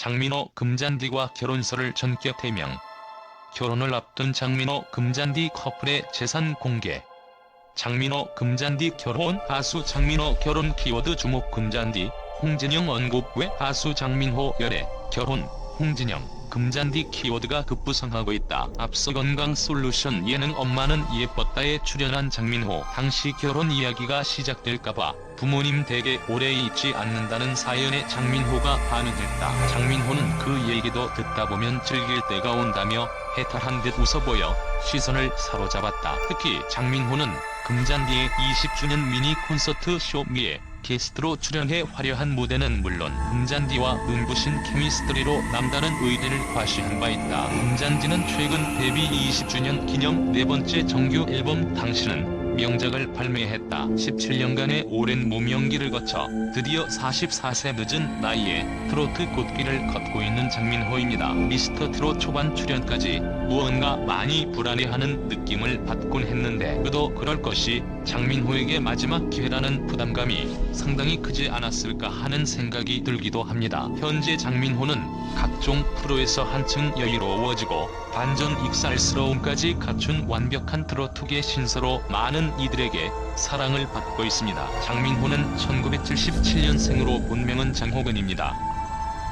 장민호 금잔디와 결혼설을 전격 해명. 결혼을 앞둔 장민호 금잔디 커플의 재산 공개. 장민호 금잔디 결혼. 가수 장민호 결혼 키워드 주목. 금잔디 홍진영 언급. 왜 가수 장민호 열애 결혼 홍진영 금잔디 키워드가 급부상하고 있다. 앞서 건강솔루션 예능 엄마는 예뻤다에 출연한 장민호. 당시 결혼 이야기가 시작될까봐 부모님 댁에 오래 있지 않는다는 사연에 장민호가 반응했다. 장민호는 그 얘기도 듣다 보면 즐길 때가 온다며 해탈한 듯 웃어 보여 시선을 사로잡았다. 특히 장민호는 금잔디의 20주년 미니 콘서트 쇼미에 게스트로 출연해 화려한 무대는 물론 금잔디와 눈부신 케미스트리로 남다른 의리를 과시한 바 있다. 금잔디는 최근 데뷔 20주년 기념 4번째 정규 앨범 당신은 명작을 발매했다. 17년간의 오랜 무명기를 거쳐 드디어 44세 늦은 나이에 트로트 꽃길을 걷고 있는 장민호입니다. 미스터 트롯 초반 출연까지 무언가 많이 불안해하는 느낌을 받곤 했는데 그도 그럴 것이 장민호에게 마지막 기회라는 부담감이 상당히 크지 않았을까 하는 생각이 들기도 합니다. 현재 장민호는 각종 프로에서 한층 여유로워지고 반전 익살스러움까지 갖춘 완벽한 트로트계 신서로 많은 이들에게 사랑을 받고 있습니다. 장민호는 1977년생으로 본명은 장호근입니다.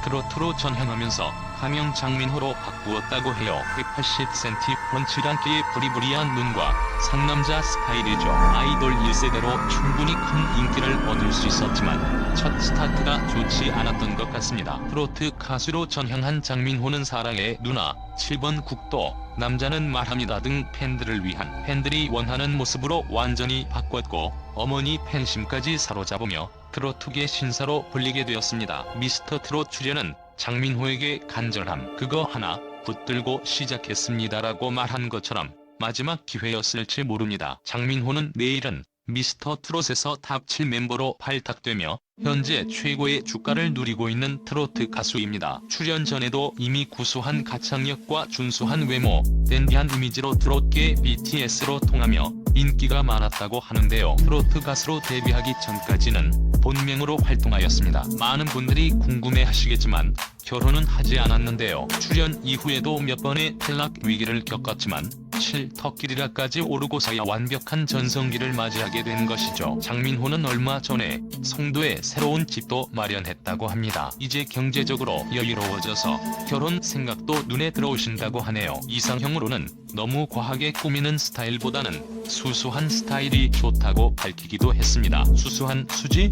트로트로 전향하면서 화명 장민호로 바꾸었다고 해요. 180cm 펀치랑기의 부리부리한 눈과 상남자 스타일이죠. 아이돌 1세대로 충분히 큰 인기를 얻을 수 있었지만 첫 스타트가 좋지 않았던 것 같습니다. 트로트 가수로 전향한 장민호는 사랑의 누나, 7번 국도, 남자는 말합니다 등 팬들을 위한 팬들이 원하는 모습으로 완전히 바꿨고 어머니 팬심까지 사로잡으며 트로트계 신사로 불리게 되었습니다. 미스터 트롯 출연은 장민호에게 간절함 그거 하나 붙들고 시작했습니다라고 말한 것처럼 마지막 기회였을지 모릅니다. 장민호는 내일은 미스터 트롯에서 탑 7 멤버로 발탁되며 현재 최고의 주가를 누리고 있는 트로트 가수입니다. 출연 전에도 이미 구수한 가창력과 준수한 외모, 댄디한 이미지로 트롯계 BTS로 통하며 인기가 많았다고 하는데요. 트로트 가수로 데뷔하기 전까지는 본명으로 활동하였습니다. 많은 분들이 궁금해하시겠지만 결혼은 하지 않았는데요. 출연 이후에도 몇 번의 탈락 위기를 겪었지만 7터길이라까지 오르고서야 완벽한 전성기를 맞이하게 된 것이죠. 장민호는 얼마 전에 송도에 새로운 집도 마련했다고 합니다. 이제 경제적으로 여유로워져서 결혼 생각도 눈에 들어오신다고 하네요. 이상형으로는 너무 과하게 꾸미는 스타일보다는 수수한 스타일이 좋다고 밝히기도 했습니다. 수수한 수지?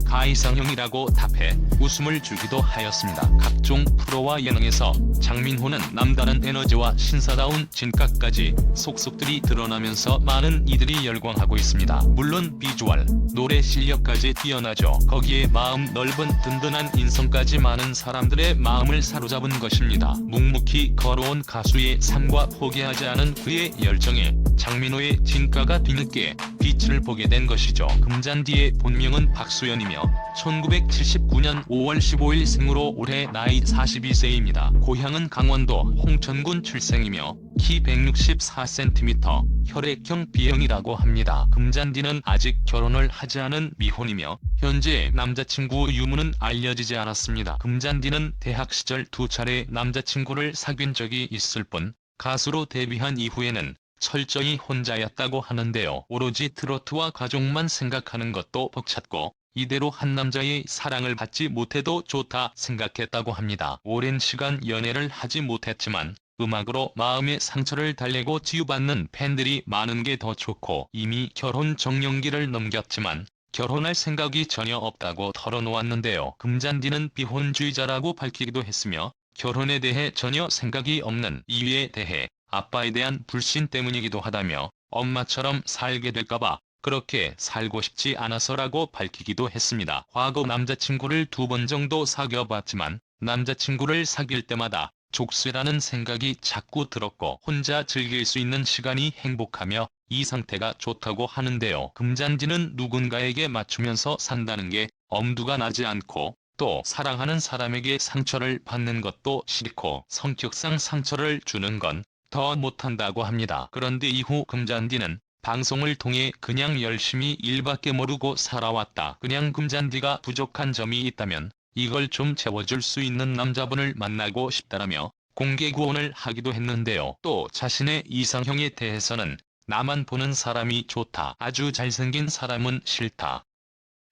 가이상형이라고 답해 웃음을 주기도 하였습니다. 각종 프로와 예능에서 장민호는 남다른 에너지와 신사다운 진가까지 속속들이 드러나면서 많은 이들이 열광하고 있습니다. 물론 비주얼, 노래 실력까지 뛰어나죠. 거기에 마음 넓은 든든한 인성까지 많은 사람들의 마음을 사로잡은 것입니다. 묵묵히 걸어온 가수의 삶과 포기하지 않은 그의 열정에 장민호의 진가가 뒤늦게 빛을 보게 된 것이죠. 금잔디의 본명은 박수연이며 1979년 5월 15일 생으로 올해 나이 42세입니다. 고향은 강원도 홍천군 출생이며 키 164cm, 혈액형 B형이라고 합니다. 금잔디는 아직 결혼을 하지 않은 미혼이며 현재 남자친구 유무는 알려지지 않았습니다. 금잔디는 대학 시절 2차례 남자친구를 사귄 적이 있을 뿐 가수로 데뷔한 이후에는 철저히 혼자였다고 하는데요. 오로지 트로트와 가족만 생각하는 것도 벅찼고 이대로 한 남자의 사랑을 받지 못해도 좋다 생각했다고 합니다. 오랜 시간 연애를 하지 못했지만 음악으로 마음의 상처를 달래고 치유받는 팬들이 많은 게 더 좋고 이미 결혼 정년기를 넘겼지만 결혼할 생각이 전혀 없다고 털어놓았는데요. 금잔디는 비혼주의자라고 밝히기도 했으며 결혼에 대해 전혀 생각이 없는 이유에 대해 아빠에 대한 불신 때문이기도 하다며 엄마처럼 살게 될까봐 그렇게 살고 싶지 않아서라고 밝히기도 했습니다. 과거 남자친구를 2번 정도 사귀어봤지만 남자친구를 사귈 때마다 족쇄라는 생각이 자꾸 들었고 혼자 즐길 수 있는 시간이 행복하며 이 상태가 좋다고 하는데요. 금잔디는 누군가에게 맞추면서 산다는 게 엄두가 나지 않고 또 사랑하는 사람에게 상처를 받는 것도 싫고 성격상 상처를 주는 건 더 못한다고 합니다. 그런데 이후 금잔디는 방송을 통해 그냥 열심히 일밖에 모르고 살아왔다. 그냥 금잔디가 부족한 점이 있다면 이걸 좀 채워줄 수 있는 남자분을 만나고 싶다라며 공개 구원을 하기도 했는데요. 또 자신의 이상형에 대해서는 나만 보는 사람이 좋다. 아주 잘생긴 사람은 싫다.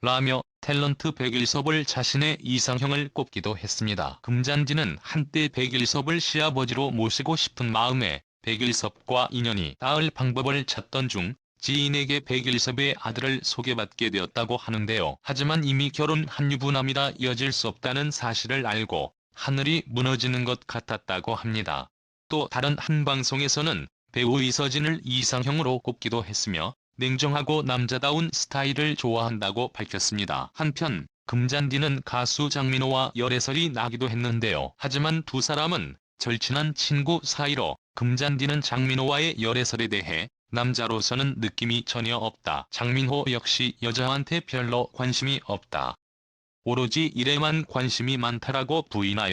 라며 탤런트 백일섭을 자신의 이상형을 꼽기도 했습니다. 금잔디는 한때 백일섭을 시아버지로 모시고 싶은 마음에 백일섭과 인연이 닿을 방법을 찾던 중 지인에게 백일섭의 아들을 소개받게 되었다고 하는데요. 하지만 이미 결혼한 유부남이라 이어질 수 없다는 사실을 알고 하늘이 무너지는 것 같았다고 합니다. 또 다른 한 방송에서는 배우 이서진을 이상형으로 꼽기도 했으며 냉정하고 남자다운 스타일을 좋아한다고 밝혔습니다. 한편 금잔디는 가수 장민호와 열애설이 나기도 했는데요. 하지만 두 사람은 절친한 친구 사이로 금잔디는 장민호와의 열애설에 대해 남자로서는 느낌이 전혀 없다. 장민호 역시 여자한테 별로 관심이 없다. 오로지 일에만 관심이 많다라고 부인하였다.